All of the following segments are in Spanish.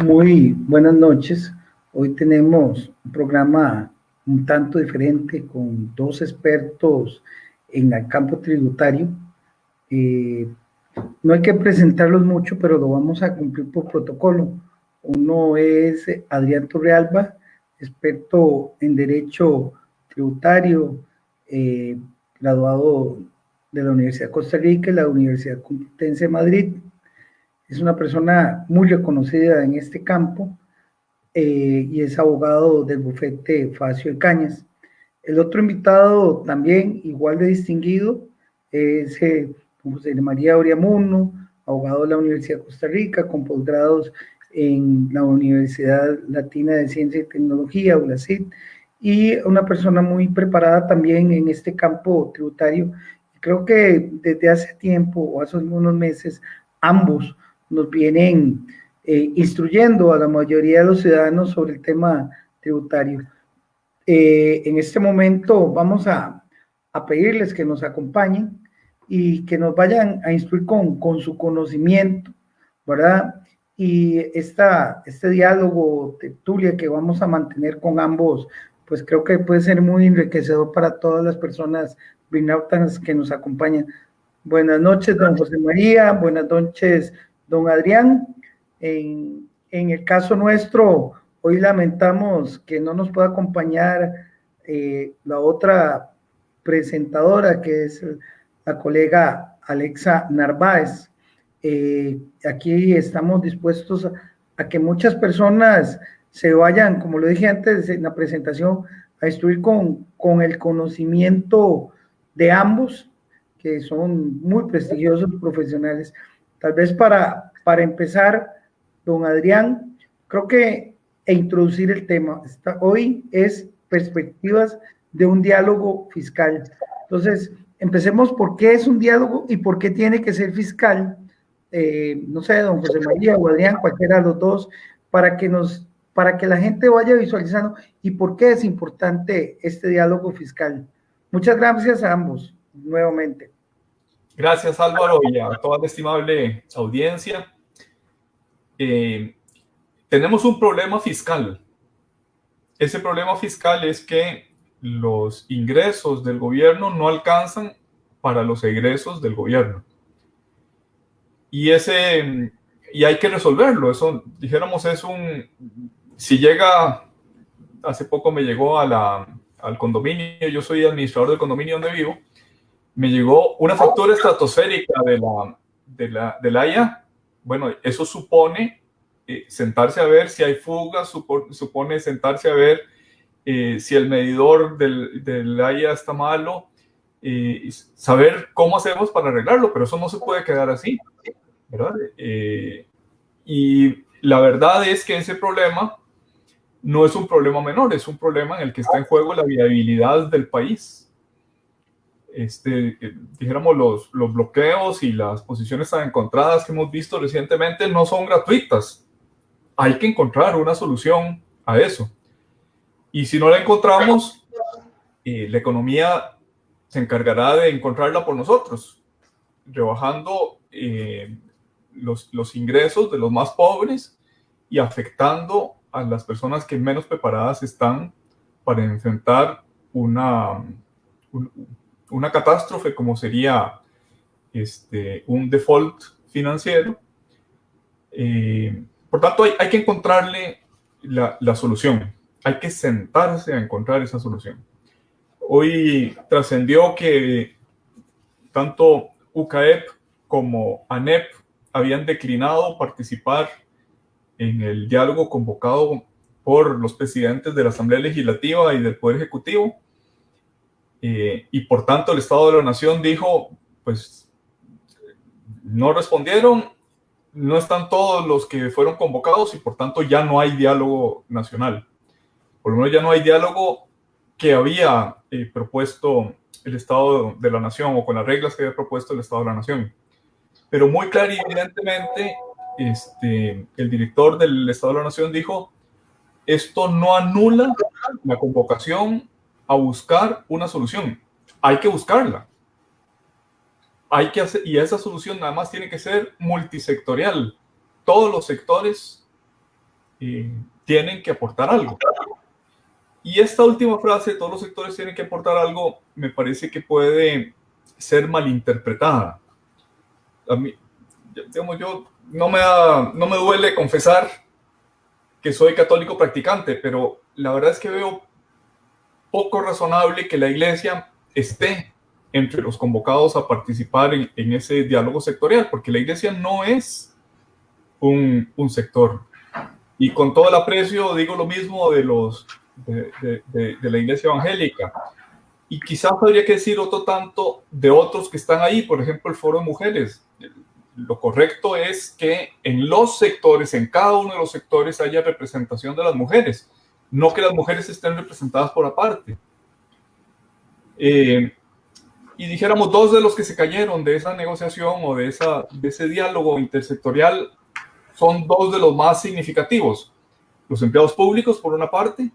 Muy buenas noches. Hoy tenemos un programa un tanto diferente con dos expertos en el campo tributario. Eh, no hay que presentarlos mucho, pero lo vamos a cumplir por protocolo. Uno es Adrián Torrealba, experto en Derecho Tributario, eh, graduado de la Universidad de Costa Rica y la Universidad Complutense de Madrid. Es una persona muy reconocida en este campo y es abogado del bufete Facio de Cañas. El otro invitado también igual de distinguido es José María Oriamuno, abogado de la Universidad de Costa Rica, con posgrados en la Universidad Latina de Ciencia y Tecnología, ULACIT, y una persona muy preparada también en este campo tributario. Creo que desde hace tiempo o hace unos meses ambos nos vienen instruyendo a la mayoría de los ciudadanos sobre el tema tributario. En este momento vamos a pedirles que nos acompañen y que nos vayan a instruir con su conocimiento, ¿verdad? Y este diálogo, tertulia que vamos a mantener con ambos, pues creo que puede ser muy enriquecedor para todas las personas binautas que nos acompañan. Buenas noches, don José María. Buenas noches, don Adrián. En el caso nuestro, hoy lamentamos que no nos pueda acompañar la otra presentadora, que es la colega Alexa Narváez. Aquí estamos dispuestos a que muchas personas se vayan, como lo dije antes en la presentación, a instruir con el conocimiento de ambos, que son muy prestigiosos profesionales. Tal vez para empezar, don Adrián, creo que introducir el tema. Hoy es perspectivas de un diálogo fiscal. Entonces, empecemos por qué es un diálogo y por qué tiene que ser fiscal. No sé, don José María o Adrián, cualquiera de los dos, para que la gente vaya visualizando y por qué es importante este diálogo fiscal. Muchas gracias a ambos, nuevamente. Gracias, Álvaro, y a toda la estimable audiencia. Tenemos un problema fiscal. Ese problema fiscal es que los ingresos del gobierno no alcanzan para los egresos del gobierno. Y hay que resolverlo. Eso, dijéramos, si llega, hace poco me llegó al condominio, yo soy administrador del condominio donde vivo, me llegó una factura estratosférica de la AIA. Bueno, eso supone sentarse a ver si hay fugas, supone sentarse a ver si el medidor del AIA está malo, saber cómo hacemos para arreglarlo, pero eso no se puede quedar así, ¿verdad? Y la verdad es que ese problema no es un problema menor, es un problema en el que está en juego la viabilidad del país. Dijéramos, los bloqueos y las posiciones tan encontradas que hemos visto recientemente no son gratuitas. Hay que encontrar una solución a eso. Y si no la encontramos, la economía se encargará de encontrarla por nosotros, rebajando los ingresos de los más pobres y afectando a las personas que menos preparadas están para enfrentar una catástrofe como sería un default financiero. Por tanto, hay que encontrarle la solución. Hay que sentarse a encontrar esa solución. Hoy trascendió que tanto UCAEP como ANEP habían declinado participar en el diálogo convocado por los presidentes de la Asamblea Legislativa y del Poder Ejecutivo. Y por tanto el Estado de la Nación dijo, pues no respondieron, no están todos los que fueron convocados y por tanto ya no hay diálogo nacional. Por lo menos ya no hay diálogo que había propuesto el Estado de la Nación o con las reglas que había propuesto el Estado de la Nación. Pero muy claro y evidentemente el director del Estado de la Nación dijo, esto no anula la convocación a buscar una solución. Hay que buscarla. Y esa solución nada más tiene que ser multisectorial. Todos los sectores tienen que aportar algo. Y esta última frase, todos los sectores tienen que aportar algo, me parece que puede ser malinterpretada. A mí, digamos, yo no me duele confesar que soy católico practicante, pero la verdad es que veo poco razonable que la Iglesia esté entre los convocados a participar en ese diálogo sectorial, porque la Iglesia no es un sector. Y con todo el aprecio digo lo mismo de la Iglesia evangélica. Y quizás habría que decir otro tanto de otros que están ahí, por ejemplo, el Foro de Mujeres. Lo correcto es que en los sectores, en cada uno de los sectores, haya representación de las mujeres, no que las mujeres estén representadas por aparte. Y dijéramos, dos de los que se cayeron de esa negociación o de ese diálogo intersectorial son dos de los más significativos. Los empleados públicos, por una parte,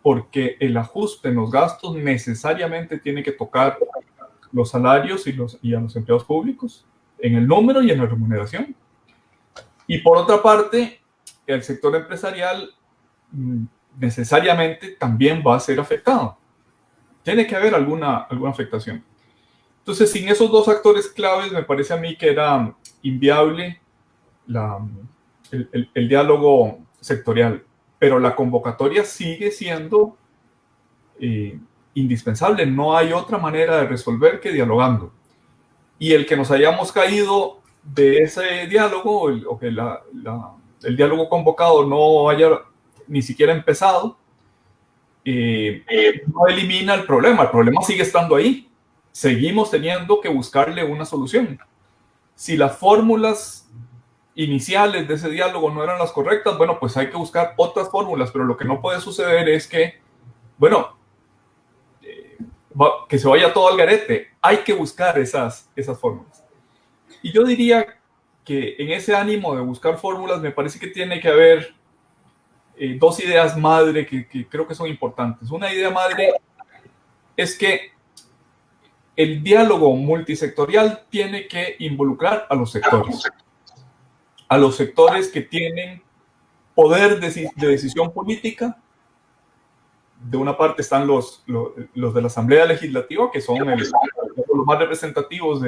porque el ajuste en los gastos necesariamente tiene que tocar los salarios y a los empleados públicos, en el número y en la remuneración. Y por otra parte, el sector empresarial necesariamente también va a ser afectado. Tiene que haber alguna afectación. Entonces, sin esos dos actores claves, me parece a mí que era inviable el diálogo sectorial. Pero la convocatoria sigue siendo indispensable. No hay otra manera de resolver que dialogando. Y el que nos hayamos caído de ese diálogo, o que el diálogo convocado no haya ni siquiera empezado, no elimina el problema. El problema sigue estando ahí. Seguimos teniendo que buscarle una solución. Si las fórmulas iniciales de ese diálogo no eran las correctas, bueno, pues hay que buscar otras fórmulas, pero lo que no puede suceder es que, bueno, que se vaya todo al garete. Hay que buscar esas fórmulas. Y yo diría que en ese ánimo de buscar fórmulas, me parece que tiene que haber dos ideas madre que creo que son importantes. Una idea madre es que el diálogo multisectorial tiene que involucrar a los sectores que tienen poder de decisión política. De una parte están los de la Asamblea Legislativa, que son los más representativos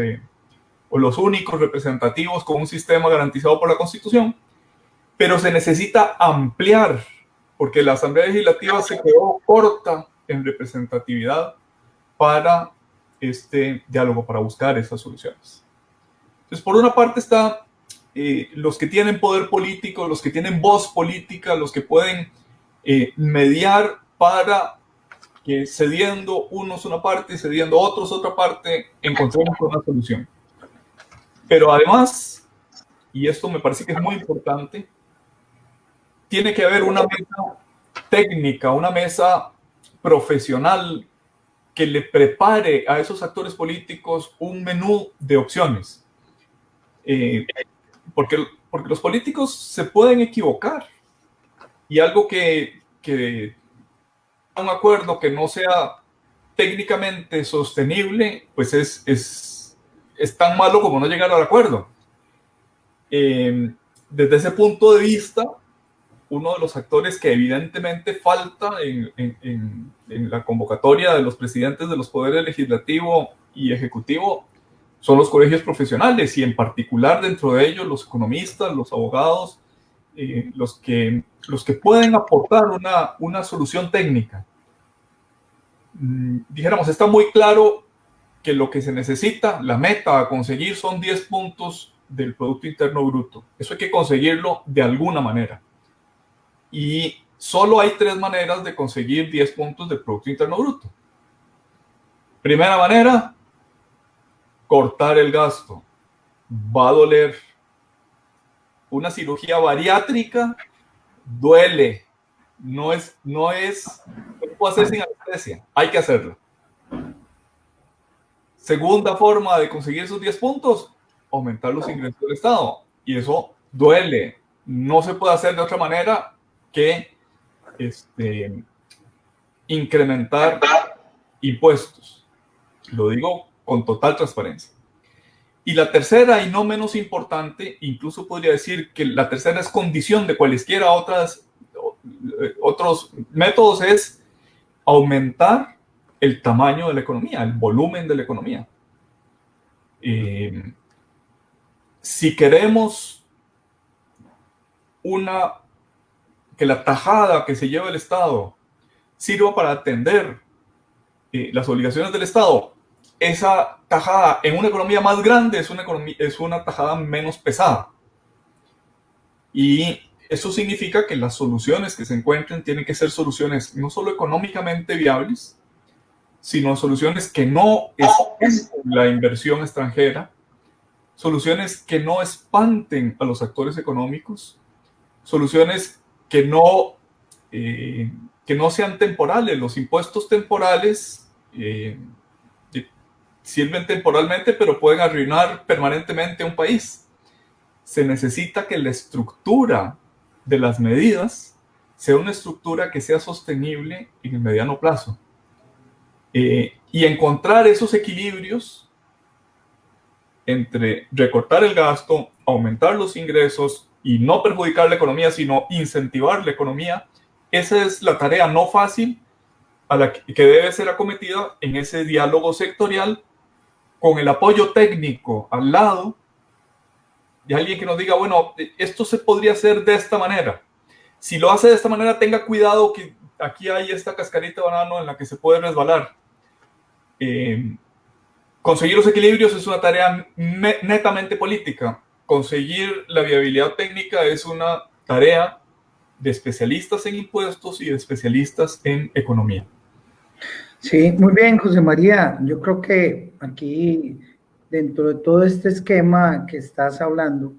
o los únicos representativos con un sistema garantizado por la Constitución, pero se necesita ampliar, porque la Asamblea Legislativa se quedó corta en representatividad para este diálogo, para buscar esas soluciones. Entonces, por una parte están los que tienen poder político, los que tienen voz política, los que pueden mediar para que cediendo unos una parte y cediendo otros otra parte, encontremos una solución. Pero además, y esto me parece que es muy importante, tiene que haber una mesa técnica, una mesa profesional que le prepare a esos actores políticos un menú de opciones. Porque los políticos se pueden equivocar. Y algo que un acuerdo que no sea técnicamente sostenible, pues es tan malo como no llegar al acuerdo. Desde ese punto de vista, uno de los actores que evidentemente falta en la convocatoria de los presidentes de los poderes legislativo y ejecutivo son los colegios profesionales, y en particular dentro de ellos los economistas, los abogados, los que pueden aportar una solución técnica. Dijéramos, está muy claro que lo que se necesita, la meta a conseguir, son 10 puntos del Producto Interno Bruto. Eso hay que conseguirlo de alguna manera. Y solo hay 3 maneras de conseguir 10 puntos del Producto Interno Bruto. Primera manera, cortar el gasto. Va a doler. Una cirugía bariátrica duele. No puede hacer sin anestesia. Hay que hacerlo. Segunda forma de conseguir esos 10 puntos, aumentar los ingresos del Estado. Y eso duele. No se puede hacer de otra manera que incrementar impuestos. Lo digo con total transparencia. Y la tercera, y no menos importante, incluso podría decir que la tercera es condición de cualesquiera otros métodos, es aumentar el tamaño de la economía, el volumen de la economía. Si queremos que la tajada que se lleva el Estado sirva para atender las obligaciones del Estado, esa tajada en una economía más grande es una tajada menos pesada. Y eso significa que las soluciones que se encuentren tienen que ser soluciones no solo económicamente viables, sino soluciones que no espanten la inversión extranjera, soluciones que no espanten a los actores económicos, soluciones que no sean temporales. Los impuestos temporales sirven temporalmente, pero pueden arruinar permanentemente a un país. Se necesita que la estructura de las medidas sea una estructura que sea sostenible en el mediano plazo. Y encontrar esos equilibrios entre recortar el gasto, aumentar los ingresos y no perjudicar la economía, sino incentivar la economía, esa es la tarea no fácil a la que debe ser acometida en ese diálogo sectorial, con el apoyo técnico al lado de alguien que nos diga, bueno, esto se podría hacer de esta manera. Si lo hace de esta manera, tenga cuidado que aquí hay esta cascarita de banano en la que se puede resbalar. Conseguir los equilibrios es una tarea netamente política. Conseguir la viabilidad técnica es una tarea de especialistas en impuestos y de especialistas en economía. Sí, muy bien, José María. Yo creo que aquí, dentro de todo este esquema que estás hablando,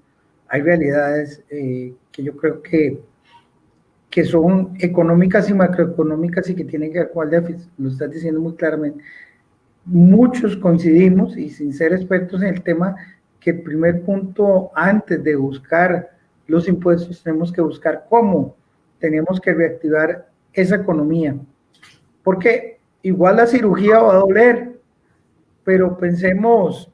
hay realidades que yo creo que son económicas y macroeconómicas y que tienen que ver con el déficit. Lo estás diciendo muy claramente. Muchos coincidimos, y sin ser expertos en el tema, que el primer punto, antes de buscar los impuestos, tenemos que buscar cómo tenemos que reactivar esa economía. Porque igual la cirugía va a doler, pero pensemos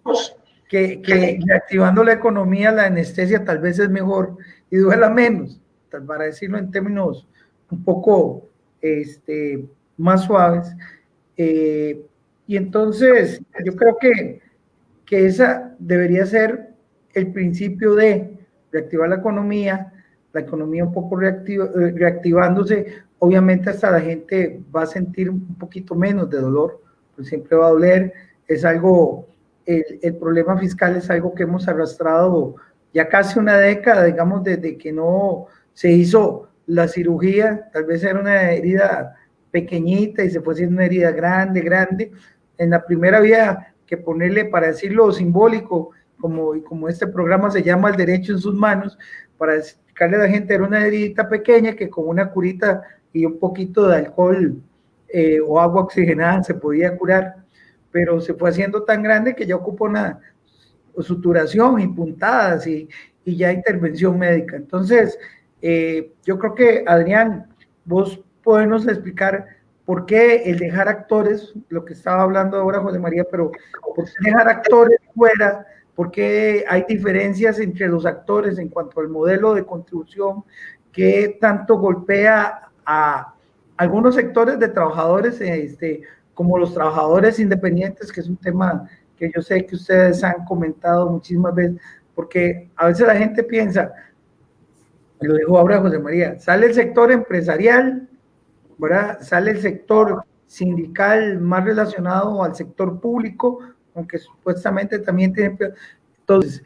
que reactivando la economía, la anestesia tal vez es mejor y duela menos, para decirlo en términos un poco más suaves. Y entonces yo creo que esa debería ser el principio de reactivar la economía un poco reactivándose, obviamente hasta la gente va a sentir un poquito menos de dolor, pues siempre va a doler, es algo, el problema fiscal es algo que hemos arrastrado ya casi una década, digamos, desde que no se hizo la cirugía, tal vez era una herida pequeñita y se fue haciendo una herida grande, en la primera había que ponerle, para decirlo simbólico, como este programa se llama El Derecho en sus manos, para explicarle a la gente, era una heridita pequeña que con una curita y un poquito de alcohol o agua oxigenada se podía curar, pero se fue haciendo tan grande que ya ocupa una suturación y puntadas y ya intervención médica. Entonces, yo creo que, Adrián, vos podemos explicar por qué el dejar actores, lo que estaba hablando ahora José María, pero por qué dejar actores fuera, por qué hay diferencias entre los actores en cuanto al modelo de contribución que tanto golpea a algunos sectores de trabajadores, como los trabajadores independientes, que es un tema que yo sé que ustedes han comentado muchísimas veces, porque a veces la gente piensa, lo dijo ahora José María, sale el sector empresarial, ¿verdad? Sale el sector sindical más relacionado al sector público, aunque supuestamente también tiene. Entonces,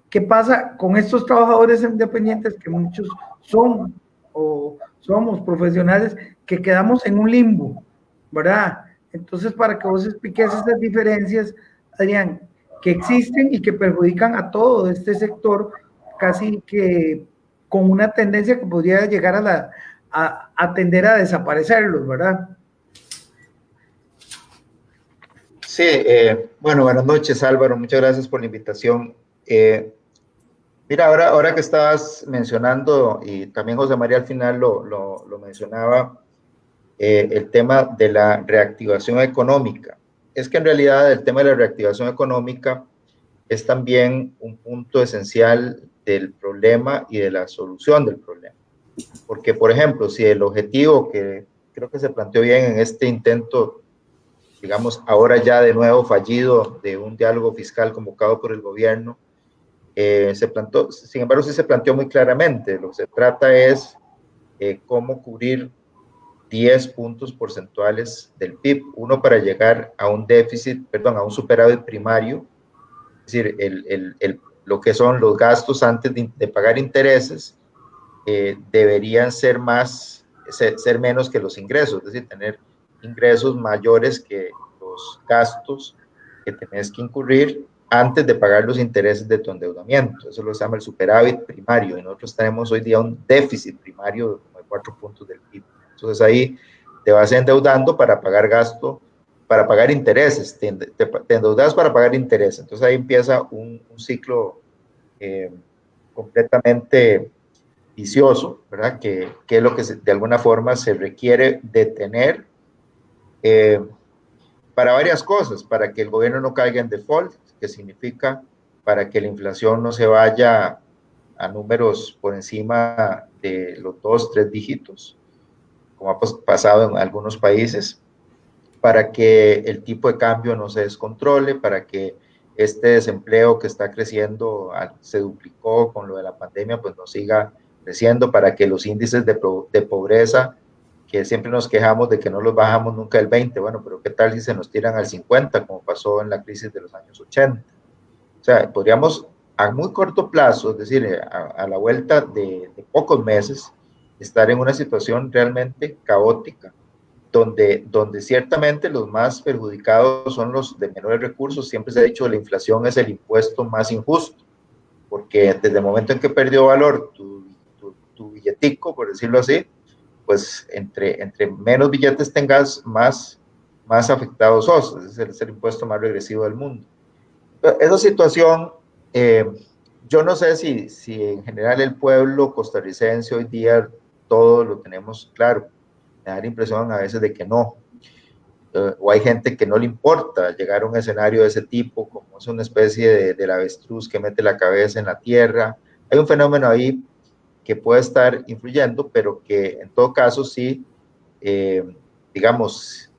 ¿qué pasa con estos trabajadores independientes que muchos son o somos profesionales que quedamos en un limbo, ¿verdad? Entonces, para que vos expliques esas diferencias, Adrián, que existen y que perjudican a todo este sector, casi que con una tendencia que podría llegar a tender a desaparecerlos, ¿verdad? Sí, bueno, buenas noches, Álvaro, muchas gracias por la invitación. Mira, ahora que estabas mencionando, y también José María al final lo mencionaba, el tema de la reactivación económica. Es que en realidad el tema de la reactivación económica es también un punto esencial del problema y de la solución del problema. Porque, por ejemplo, si el objetivo que creo que se planteó bien en este intento, digamos, ahora ya de nuevo fallido, de un diálogo fiscal convocado por el gobierno, sin embargo, sí se planteó muy claramente. Lo que se trata es cómo cubrir 10 puntos porcentuales del PIB, uno para llegar a un a un superávit primario, es decir, lo que son los gastos antes de pagar intereses, deberían ser menos que los ingresos, es decir, tener ingresos mayores que los gastos que tenés que incurrir antes de pagar los intereses de tu endeudamiento. Eso lo se llama el superávit primario, y nosotros tenemos hoy día un déficit primario de 4 puntos del PIB. Entonces ahí te vas endeudando para pagar gasto, para pagar intereses, te endeudas para pagar intereses. Entonces ahí empieza un ciclo completamente vicioso, ¿verdad? Que es lo que de alguna forma se requiere detener para varias cosas, para que el gobierno no caiga en default, que significa para que la inflación no se vaya a números por encima de los 2, 3 dígitos, como ha pasado en algunos países, para que el tipo de cambio no se descontrole, para que este desempleo que está creciendo, se duplicó con lo de la pandemia, pues no siga creciendo, para que los índices de pobreza, que siempre nos quejamos de que no los bajamos nunca del 20, bueno, pero ¿qué tal si se nos tiran al 50, como pasó en la crisis de los años 80? O sea, podríamos a muy corto plazo, es decir, a la vuelta de pocos meses, estar en una situación realmente caótica, donde ciertamente los más perjudicados son los de menores recursos. Siempre se ha dicho que la inflación es el impuesto más injusto, porque desde el momento en que perdió valor tu billetico, por decirlo así, pues entre menos billetes tengas, más afectados sos. Es el impuesto más regresivo del mundo. Esa situación, yo no sé si en general el pueblo costarricense hoy día todo lo tenemos claro. Me da la impresión a veces de que no. O hay gente que no le importa llegar a un escenario de ese tipo, como es una especie del avestruz que mete la cabeza en la tierra. Hay un fenómeno ahí que puede estar influyendo, pero que en todo caso sí, digamos,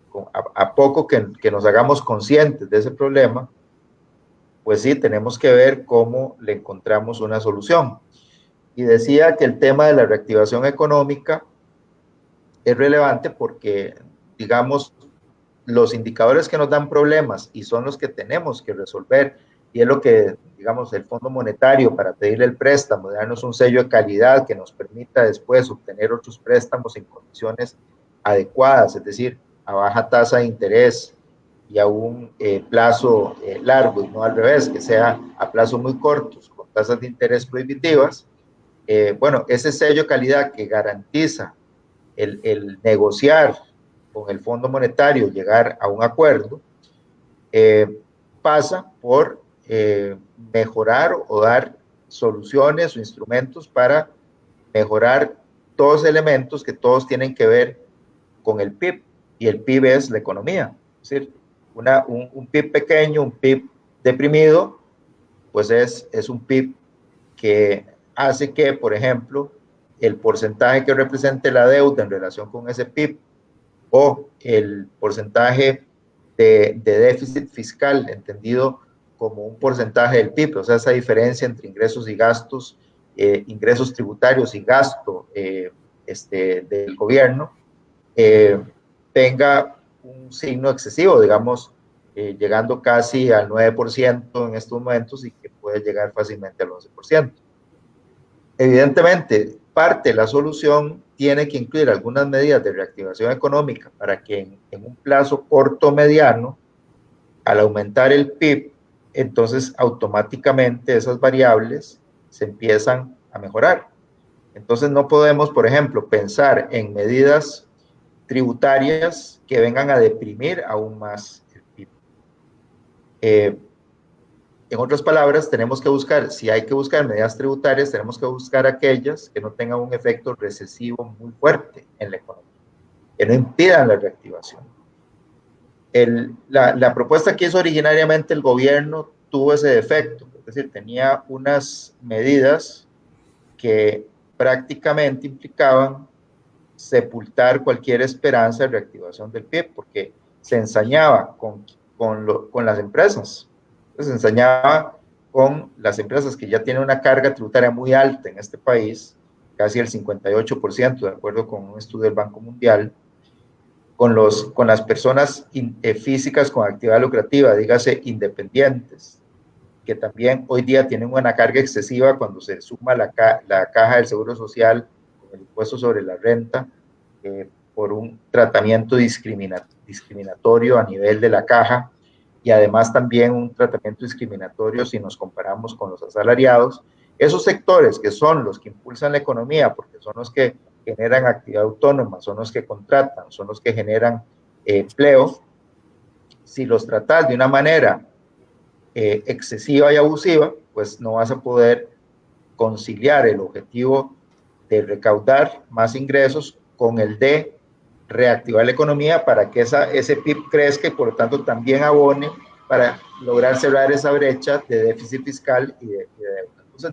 a poco que nos hagamos conscientes de ese problema, pues sí, tenemos que ver cómo le encontramos una solución. Y decía que el tema de la reactivación económica es relevante porque, digamos, los indicadores que nos dan problemas y son los que tenemos que resolver, y es lo que, digamos, el Fondo Monetario, para pedirle el préstamo, darnos un sello de calidad que nos permita después obtener otros préstamos en condiciones adecuadas, es decir, a baja tasa de interés y a un plazo largo, y no al revés, que sea a plazos muy cortos, con tasas de interés prohibitivas. Bueno, ese sello de calidad que garantiza el negociar con el Fondo Monetario, llegar a un acuerdo, pasa por mejorar o dar soluciones o instrumentos para mejorar todos los elementos que todos tienen que ver con el PIB, y el PIB es la economía. Es decir, un PIB pequeño, un PIB deprimido, pues es un PIB que hace que, por ejemplo, el porcentaje que represente la deuda en relación con ese PIB, o el porcentaje de déficit fiscal, entendido como un porcentaje del PIB, o sea, esa diferencia entre ingresos y gastos, ingresos tributarios y gasto del gobierno, tenga un signo excesivo, digamos, llegando casi al 9% en estos momentos, y que puede llegar fácilmente al 11%. Evidentemente, parte de la solución tiene que incluir algunas medidas de reactivación económica para que en un plazo corto o mediano, al aumentar el PIB, entonces automáticamente esas variables se empiezan a mejorar. Entonces no podemos, por ejemplo, pensar en medidas tributarias que vengan a deprimir aún más el PIB. En otras palabras, tenemos que buscar, si hay que buscar medidas tributarias, tenemos que buscar aquellas que no tengan un efecto recesivo muy fuerte en la economía, que no impidan la reactivación. La propuesta que hizo originariamente el gobierno tuvo ese defecto, es decir, tenía unas medidas que prácticamente implicaban sepultar cualquier esperanza de reactivación del PIB, porque se ensañaba con las empresas, se ensañaba con las empresas que ya tienen una carga tributaria muy alta en este país, casi el 58%, de acuerdo con un estudio del Banco Mundial, con las personas físicas con actividad lucrativa, dígase independientes, que también hoy día tienen una carga excesiva cuando se suma la caja del Seguro Social con el impuesto sobre la renta, por un tratamiento discriminatorio a nivel de la caja, y además también un tratamiento discriminatorio si nos comparamos con los asalariados. Esos sectores que son los que impulsan la economía, porque son los que generan actividad autónoma, son los que contratan, son los que generan empleo, si los tratas de una manera excesiva y abusiva, pues no vas a poder conciliar el objetivo de recaudar más ingresos con el de reactivar la economía para que ese PIB crezca y por lo tanto también abone para lograr cerrar esa brecha de déficit fiscal y de deuda. Entonces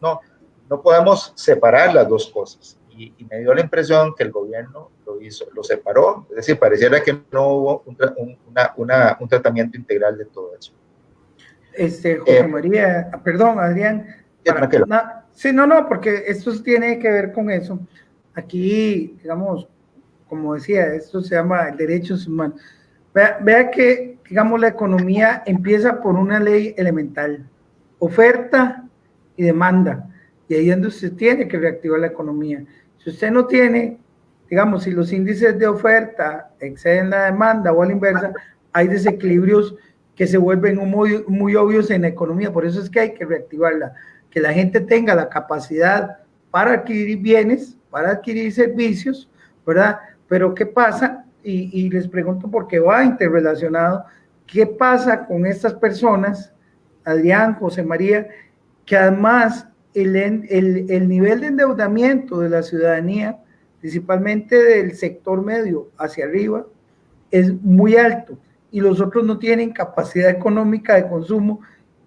no podemos separar las dos cosas, y me dio la impresión que el gobierno lo separó, es decir, pareciera que no hubo un tratamiento integral de todo eso. José María, perdón, Adrián. Sí, no, porque esto tiene que ver con eso. Aquí, digamos, como decía, esto se llama derechos humanos. Vea que, digamos, la economía empieza por una ley elemental, oferta y demanda, y ahí es donde usted tiene que reactivar la economía. Si usted no tiene, digamos, si los índices de oferta exceden la demanda o a la inversa, hay desequilibrios que se vuelven muy, muy obvios en la economía. Por eso es que hay que reactivarla, que la gente tenga la capacidad para adquirir bienes, para adquirir servicios, ¿verdad? Pero ¿qué pasa? Y les pregunto porque va interrelacionado, ¿qué pasa con estas personas, Adrián, José María, que además el nivel de endeudamiento de la ciudadanía, principalmente del sector medio hacia arriba, es muy alto y los otros no tienen capacidad económica de consumo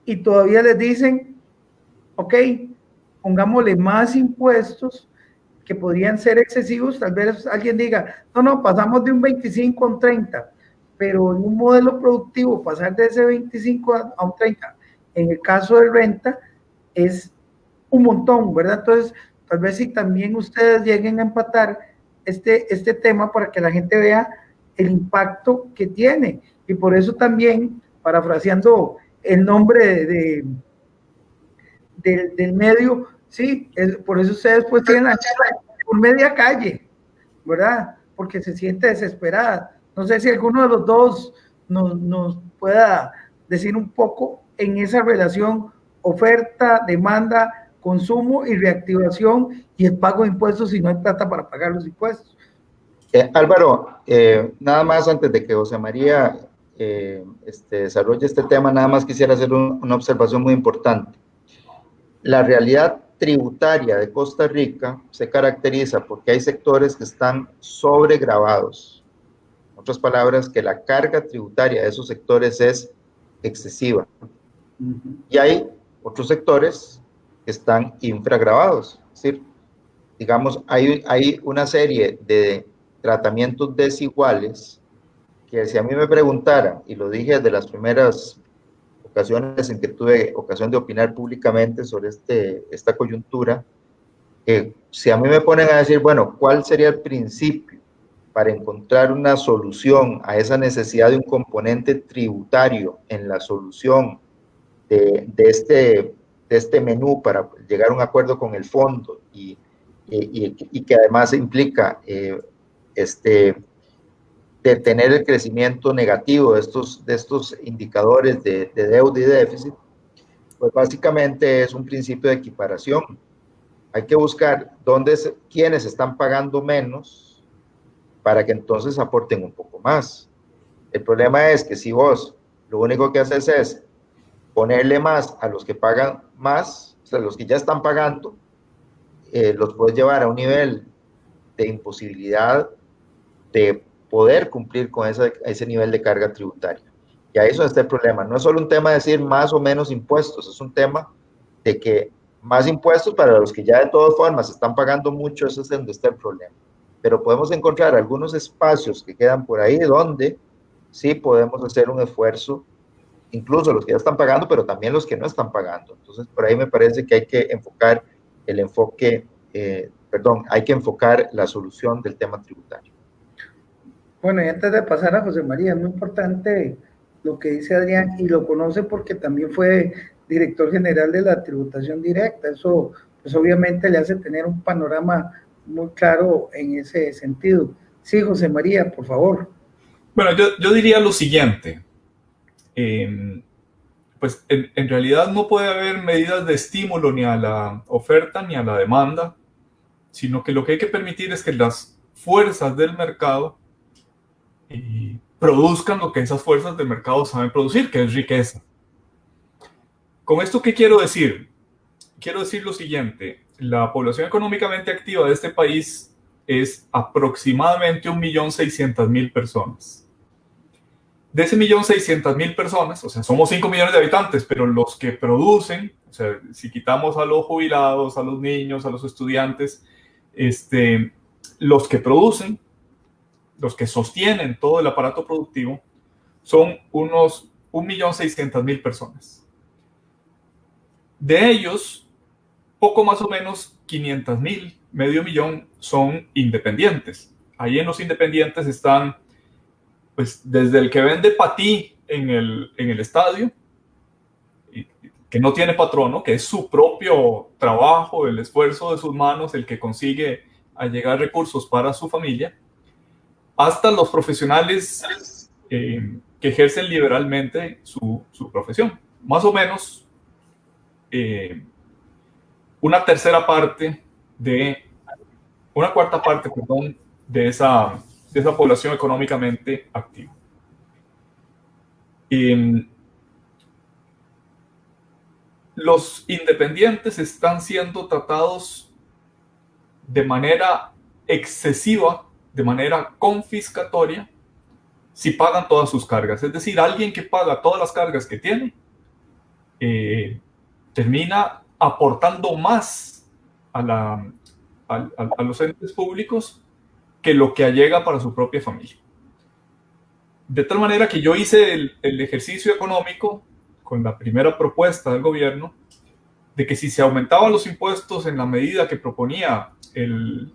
y todavía les dicen, ok, pongámosle más impuestos que podrían ser excesivos? Tal vez alguien diga, no, pasamos de un 25 a un 30, pero en un modelo productivo pasar de ese 25 a un 30, en el caso de renta, es un montón, ¿verdad? Entonces, tal vez si también ustedes lleguen a empatar este tema para que la gente vea el impacto que tiene, y por eso también, parafraseando el nombre del medio, sí, por eso ustedes pues tienen la charla por media calle, ¿verdad? Porque se siente desesperada. No sé si alguno de los dos nos pueda decir un poco en esa relación oferta, demanda, consumo y reactivación y el pago de impuestos si no hay plata para pagar los impuestos. Álvaro, nada más antes de que José María desarrolle este tema, nada más quisiera hacer una observación muy importante. La realidad tributaria de Costa Rica se caracteriza porque hay sectores que están sobregravados. En otras palabras, que la carga tributaria de esos sectores es excesiva. Y hay otros sectores que están infragravados. Es decir, digamos, hay una serie de tratamientos desiguales que si a mí me preguntaran, y lo dije desde las primeras ocasiones en que tuve ocasión de opinar públicamente sobre esta coyuntura, si a mí me ponen a decir, bueno, ¿cuál sería el principio para encontrar una solución a esa necesidad de un componente tributario en la solución de este menú para llegar a un acuerdo con el fondo y que además implica detener el crecimiento negativo de estos indicadores de deuda y déficit? Pues básicamente es un principio de equiparación. Hay que buscar quiénes están pagando menos para que entonces aporten un poco más. El problema es que si vos lo único que haces es ponerle más a los que pagan más, o sea, los que ya están pagando, los puedes llevar a un nivel de imposibilidad de poder cumplir con ese nivel de carga tributaria. Y ahí es donde está el problema. No es solo un tema de decir más o menos impuestos, es un tema de que más impuestos para los que ya de todas formas están pagando mucho, eso es donde está el problema. Pero podemos encontrar algunos espacios que quedan por ahí donde sí podemos hacer un esfuerzo, incluso los que ya están pagando, pero también los que no están pagando. Entonces, por ahí me parece que hay que enfocar hay que enfocar la solución del tema tributario. Bueno, y antes de pasar a José María, es muy importante lo que dice Adrián, y lo conoce porque también fue director general de la tributación directa. Eso, pues obviamente le hace tener un panorama muy claro en ese sentido. Sí, José María, por favor. Bueno, yo diría lo siguiente. Pues en realidad no puede haber medidas de estímulo ni a la oferta ni a la demanda, sino que lo que hay que permitir es que las fuerzas del mercado produzcan lo que esas fuerzas del mercado saben producir, que es riqueza. ¿Con esto qué quiero decir? Quiero decir lo siguiente: la población económicamente activa de este país es aproximadamente 1.600.000 personas. De ese 1.600.000 personas, o sea, somos 5 millones de habitantes, pero los que producen, o sea, si quitamos a los jubilados, a los niños, a los estudiantes, los que producen, los que sostienen todo el aparato productivo, son unos 1.600.000 personas. De ellos, poco más o menos 500.000, medio millón, son independientes. Ahí en los independientes están, pues, desde el que vende patí en el estadio, que no tiene patrono, que es su propio trabajo, el esfuerzo de sus manos, el que consigue allegar recursos para su familia, hasta los profesionales que ejercen liberalmente su profesión. Más o menos una cuarta parte, perdón, de esa población económicamente activa. Los independientes están siendo tratados de manera excesiva, de manera confiscatoria, si pagan todas sus cargas. Es decir, alguien que paga todas las cargas que tiene, termina aportando más a los entes públicos que lo que allega para su propia familia. De tal manera que yo hice el ejercicio económico con la primera propuesta del gobierno de que si se aumentaban los impuestos en la medida que proponía el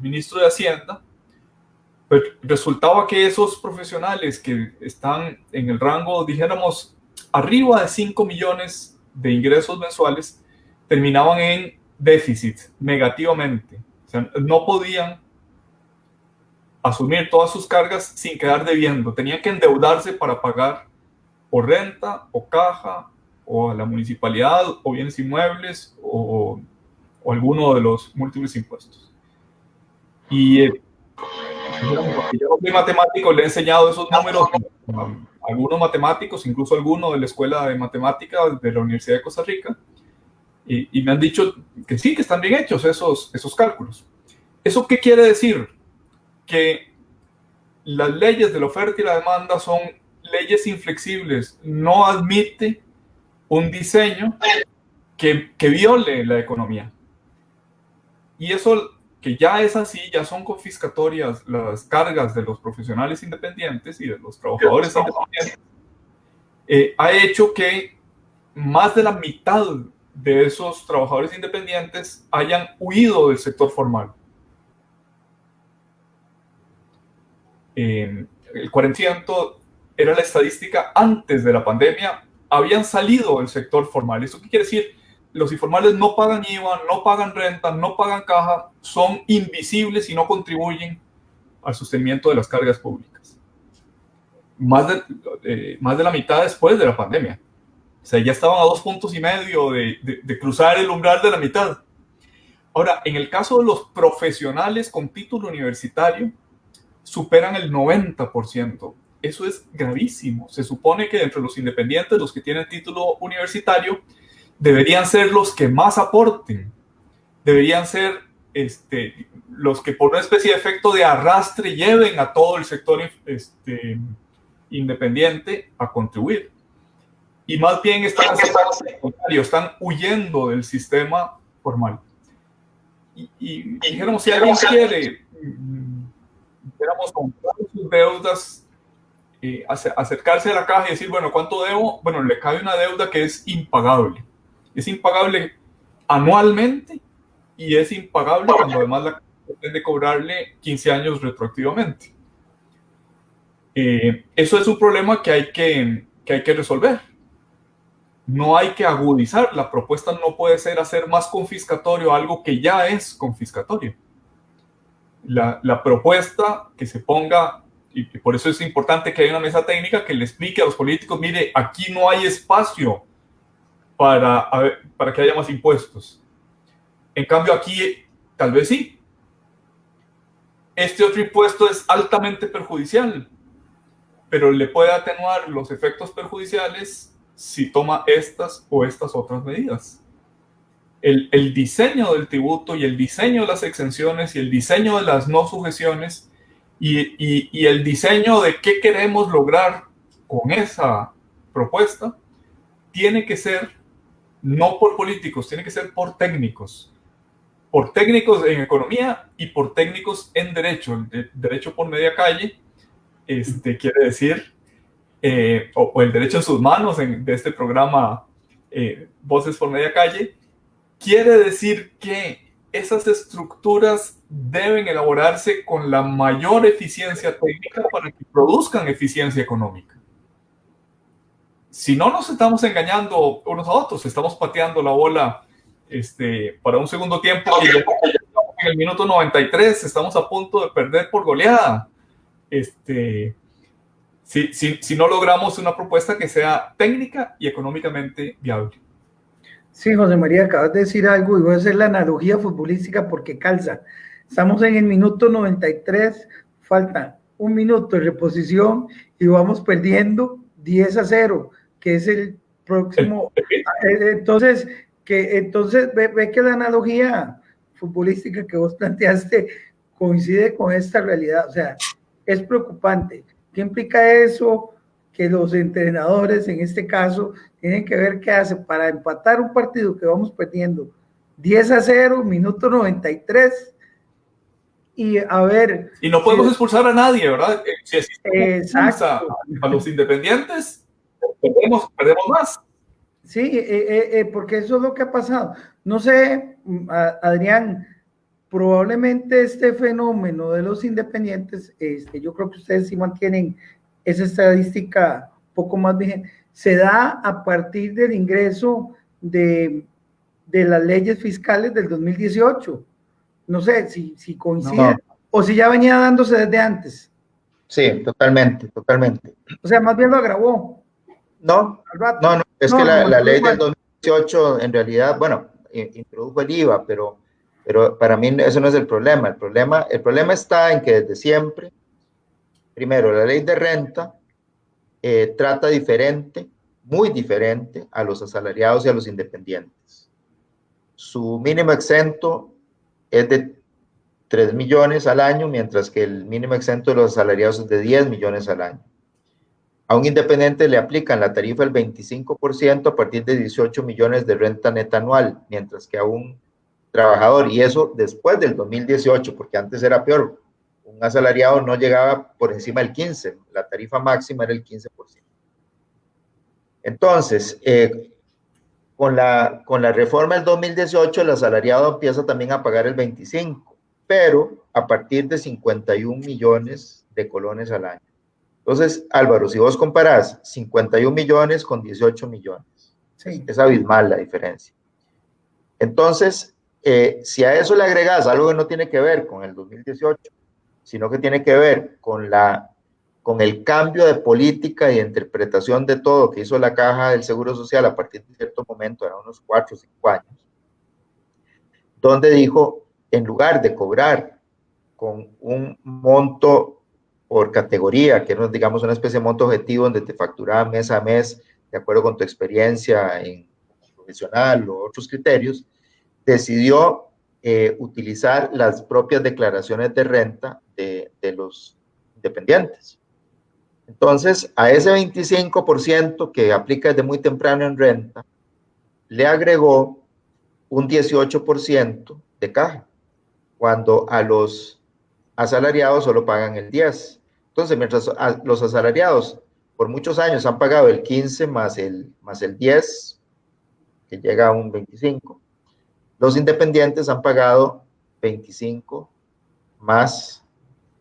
ministro de Hacienda, pues resultaba que esos profesionales que están en el rango, dijéramos, arriba de 5 millones de ingresos mensuales, terminaban en déficit, negativamente. O sea, no podían asumir todas sus cargas sin quedar debiendo. Tenían que endeudarse para pagar o renta, o caja, o a la municipalidad, o bienes inmuebles, o alguno de los múltiples impuestos. Y yo no soy matemático, le he enseñado esos números a algunos matemáticos, incluso a algunos de la Escuela de Matemáticas de la Universidad de Costa Rica, y me han dicho que sí, que están bien hechos esos cálculos. ¿Eso qué quiere decir? Que las leyes de la oferta y la demanda son leyes inflexibles. No admite un diseño que viole la economía. Y eso, que ya es así, ya son confiscatorias las cargas de los profesionales independientes y de los trabajadores independientes, ha hecho que más de la mitad de esos trabajadores independientes hayan huido del sector formal. El 40% era la estadística antes de la pandemia, habían salido del sector formal. ¿Esto qué quiere decir? Los informales no pagan IVA, no pagan renta, no pagan caja, son invisibles y no contribuyen al sostenimiento de las cargas públicas. Más de la mitad después de la pandemia. O sea, ya estaban a 2,5 puntos de cruzar el umbral de la mitad. Ahora, en el caso de los profesionales con título universitario, superan el 90%. Eso es gravísimo. Se supone que entre los independientes, los que tienen título universitario, deberían ser los que más aporten. Deberían ser los que por una especie de efecto de arrastre lleven a todo el sector independiente a contribuir. Y más bien están huyendo del sistema formal. Y dijéramos, si alguien quiere, dijéramos, comprar sus deudas, acercarse a la caja y decir, bueno, ¿cuánto debo? Bueno, le cae una deuda que es impagable. Es impagable anualmente y es impagable cuando además la pretende cobrarle 15 años retroactivamente. Eso es un problema que hay que resolver. No hay que agudizar. La propuesta no puede ser hacer más confiscatorio algo que ya es confiscatorio. La propuesta que se ponga, y por eso es importante que haya una mesa técnica que le explique a los políticos, mire, aquí no hay espacio para que haya más impuestos. En cambio aquí tal vez sí. Este otro impuesto es altamente perjudicial, pero le puede atenuar los efectos perjudiciales si toma estas o estas otras medidas. El diseño del tributo y el diseño de las exenciones y el diseño de las no sujeciones y el diseño de qué queremos lograr con esa propuesta tiene que ser no por políticos, tiene que ser por técnicos en economía y por técnicos en derecho. El derecho por media calle quiere decir o el derecho en sus manos de este programa Voces por Media Calle, quiere decir que esas estructuras deben elaborarse con la mayor eficiencia técnica para que produzcan eficiencia económica. Si no, nos estamos engañando unos a otros, estamos pateando la bola para un segundo tiempo que ya en el minuto 93 estamos a punto de perder por goleada. Si no logramos una propuesta que sea técnica y económicamente viable. Sí, José María, acabas de decir algo y voy a hacer la analogía futbolística porque calza. Estamos en el minuto 93, falta un minuto de reposición y vamos perdiendo 10-0, que es el próximo. Entonces, ve que la analogía futbolística que vos planteaste coincide con esta realidad. O sea, es preocupante. ¿Qué implica eso? Que los entrenadores, en este caso, tienen que ver qué hacen para empatar un partido que vamos perdiendo 10-0, minuto 93, y a ver... Y no podemos expulsar a nadie, ¿verdad? Si expulsa a los independientes, perdemos más. Sí, porque eso es lo que ha pasado. No sé, Adrián, probablemente este fenómeno de los independientes, yo creo que ustedes sí mantienen esa estadística un poco más vigente, se da a partir del ingreso de las leyes fiscales del 2018. No sé si coincide o si ya venía dándose desde antes. Sí, totalmente. O sea, más bien lo agravó. No, es que la ley del 2018 en realidad, bueno, introdujo el IVA, pero para mí eso no es el problema. El problema está en que desde siempre, primero, la ley de renta trata diferente, muy diferente a los asalariados y a los independientes. Su mínimo exento es de 3 millones al año, mientras que el mínimo exento de los asalariados es de 10 millones al año. A un independiente le aplican la tarifa del 25% a partir de 18 millones de renta neta anual, mientras que a un trabajador, y eso después del 2018, porque antes era peor, un asalariado no llegaba por encima del 15%, la tarifa máxima era el 15%. Entonces, con la reforma del 2018, el asalariado empieza también a pagar el 25%, pero a partir de 51 millones de colones al año. Entonces, Álvaro, si vos comparás 51 millones con 18 millones, sí, es abismal la diferencia. Entonces, si a eso le agregas algo que no tiene que ver con el 2018, sino que tiene que ver con el cambio de política y de interpretación de todo que hizo la Caja del Seguro Social a partir de cierto momento, eran unos 4 o 5 años, donde dijo, en lugar de cobrar con un monto por categoría, que no digamos una especie de monto objetivo donde te facturaba mes a mes de acuerdo con tu experiencia en profesional o otros criterios, decidió utilizar las propias declaraciones de renta de los independientes. Entonces, a ese 25% que aplica desde muy temprano en renta, le agregó un 18% de caja, cuando a los asalariados solo pagan el 10%. Entonces, mientras los asalariados por muchos años han pagado el 15 más el 10, que llega a un 25, los independientes han pagado 25 más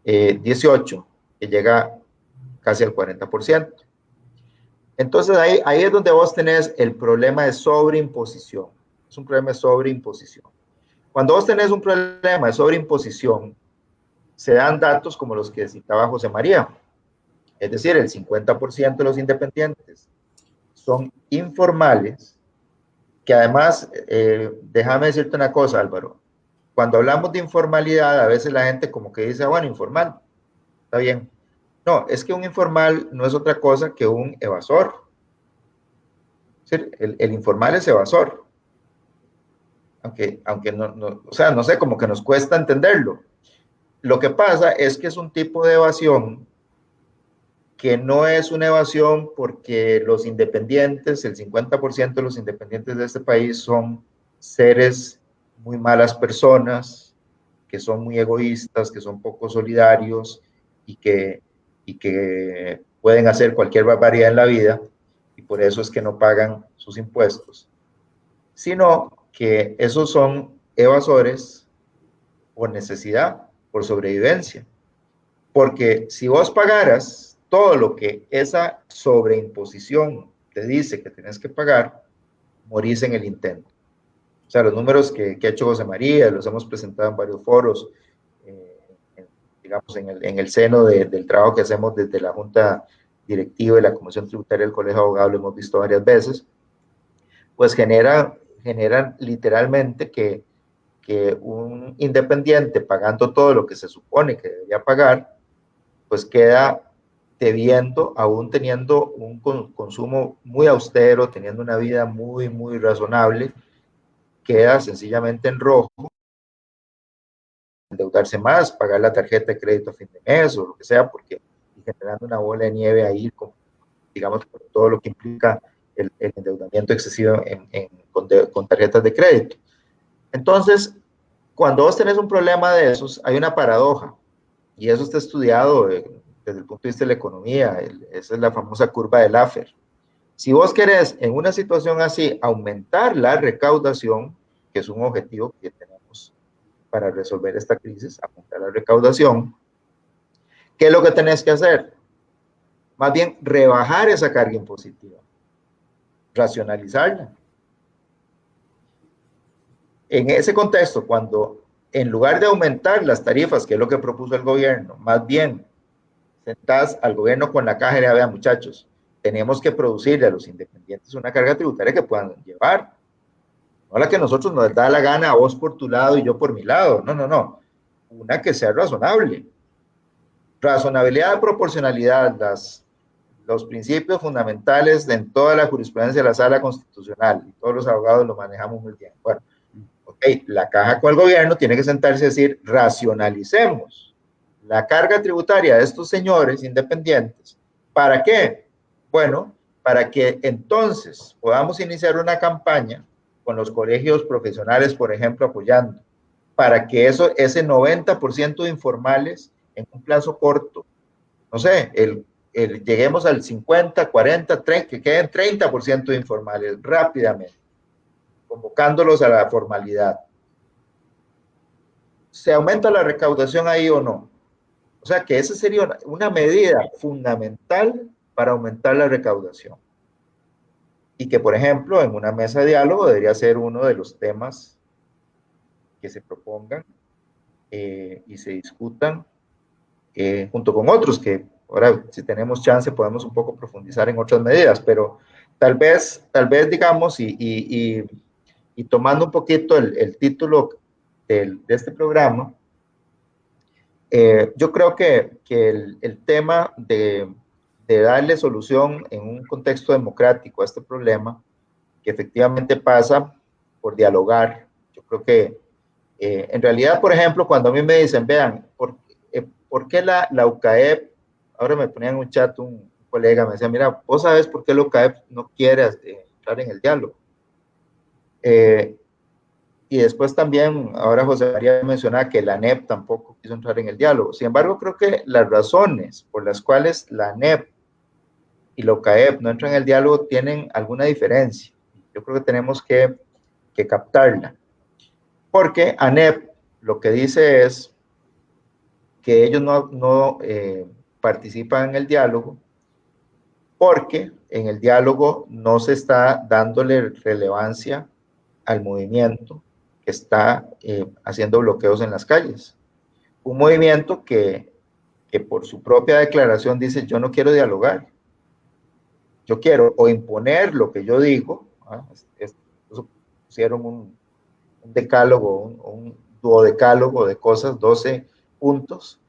18, que llega casi al 40%. Entonces ahí es donde vos tenés el problema de sobreimposición. Es un problema de sobreimposición. Cuando vos tenés un problema de sobreimposición, se dan datos como los que citaba José María. Es decir, el 50% de los independientes son informales, que además, déjame decirte una cosa, Álvaro. Cuando hablamos de informalidad, a veces la gente como que dice, bueno, informal, está bien. No, es que un informal no es otra cosa que un evasor. El informal es evasor. Aunque no, o sea, no sé, como que nos cuesta entenderlo. Lo que pasa es que es un tipo de evasión que no es una evasión porque los independientes, el 50% de los independientes de este país son seres muy malas personas, que son muy egoístas, que son poco solidarios y que pueden hacer cualquier barbaridad en la vida y por eso es que no pagan sus impuestos, sino que esos son evasores por necesidad, por sobrevivencia. Porque si vos pagaras todo lo que esa sobreimposición te dice que tenés que pagar, morís en el intento. O sea, los números que ha hecho José María, los hemos presentado en varios foros, digamos, en el seno del trabajo que hacemos desde la Junta Directiva y la Comisión Tributaria del Colegio de Abogados, lo hemos visto varias veces, pues generan literalmente que un independiente pagando todo lo que se supone que debería pagar, pues queda debiendo, aún teniendo un consumo muy austero, teniendo una vida muy, muy razonable, queda sencillamente en rojo, endeudarse más, pagar la tarjeta de crédito a fin de mes o lo que sea, porque generando una bola de nieve ahí, digamos, con todo lo que implica el endeudamiento excesivo con tarjetas de crédito. Entonces, cuando vos tenés un problema de esos, hay una paradoja, y eso está estudiado desde el punto de vista de la economía, esa es la famosa curva de Laffer. Si vos querés en una situación así aumentar la recaudación, que es un objetivo que tenemos para resolver esta crisis, aumentar la recaudación, ¿qué es lo que tenés que hacer? Más bien rebajar esa carga impositiva, racionalizarla. En ese contexto, cuando en lugar de aumentar las tarifas, que es lo que propuso el gobierno, más bien sentás al gobierno con la caja y le vean, muchachos, tenemos que producirle a los independientes una carga tributaria que puedan llevar. No la que nosotros nos da la gana a vos por tu lado y yo por mi lado. No, no, no. Una que sea razonable. Razonabilidad, proporcionalidad, los principios fundamentales en toda la jurisprudencia de la Sala Constitucional, y todos los abogados lo manejamos muy bien. Bueno, ok, la caja con el gobierno tiene que sentarse y decir, racionalicemos la carga tributaria de estos señores independientes. ¿Para qué? Bueno, para que entonces podamos iniciar una campaña con los colegios profesionales, por ejemplo, apoyando, para que ese 90% de informales en un plazo corto, no sé, lleguemos al 50, 40, 30, que queden 30% de informales rápidamente, convocándolos a la formalidad. ¿Se aumenta la recaudación ahí o no? O sea que esa sería una medida fundamental para aumentar la recaudación. Y que, por ejemplo, en una mesa de diálogo debería ser uno de los temas que se propongan y se discutan junto con otros, que ahora si tenemos chance podemos un poco profundizar en otras medidas, pero tal vez digamos, y tomando un poquito el título de este programa, yo creo que el tema de darle solución en un contexto democrático a este problema, que efectivamente pasa por dialogar. Yo creo que en realidad, por ejemplo, cuando a mí me dicen, vean, ¿por qué la UCAEP ahora me ponía en un chat un colega, me decía, mira, vos sabes por qué el UCAEP no quiere entrar en el diálogo. Y después también, ahora José María mencionaba que la ANEP tampoco quiso entrar en el diálogo. Sin embargo, creo que las razones por las cuales la ANEP y la UCAEP no entran en el diálogo tienen alguna diferencia. Yo creo que tenemos que captarla. Porque ANEP lo que dice es que ellos no participan en el diálogo porque en el diálogo no se está dándole relevancia al movimiento que está haciendo bloqueos en las calles. Un movimiento que por su propia declaración dice, yo no quiero dialogar, yo quiero o imponer lo que yo digo, pusieron un decálogo, un duodecálogo de cosas, 12 puntos,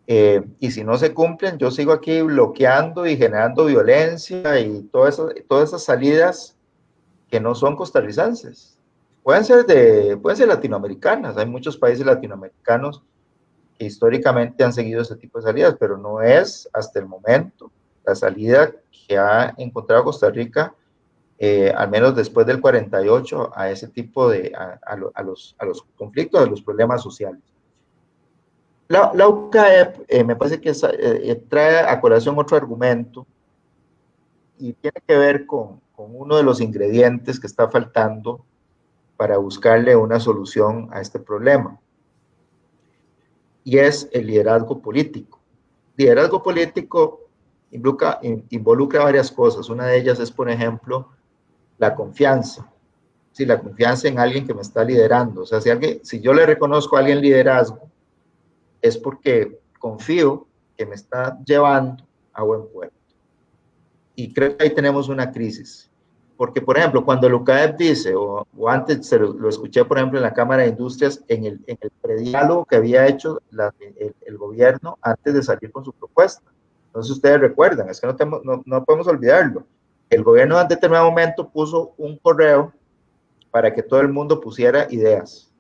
y si no se cumplen, yo sigo aquí bloqueando y generando violencia y todas esas salidas que no son costarricenses. Pueden ser latinoamericanas, hay muchos países latinoamericanos que históricamente han seguido ese tipo de salidas, pero no es hasta el momento la salida que ha encontrado Costa Rica, al menos después del 48, a ese tipo a los conflictos, a los problemas sociales. La UCAEP me parece que trae a colación otro argumento y tiene que ver con uno de los ingredientes que está faltando para buscarle una solución a este problema, y es el liderazgo político. Liderazgo político involucra varias cosas. Una de ellas es, por ejemplo, la confianza. Sí, la confianza en alguien que me está liderando. O sea, si yo le reconozco a alguien liderazgo, es porque confío que me está llevando a buen puerto. Y creo que ahí tenemos una crisis. Porque, por ejemplo, cuando el UCAEP dice, o antes lo escuché, por ejemplo, en la Cámara de Industrias, en el prediálogo que había hecho el gobierno antes de salir con su propuesta. Entonces, ustedes recuerdan, es que no podemos olvidarlo. El gobierno en determinado momento puso un correo para que todo el mundo pusiera ideas.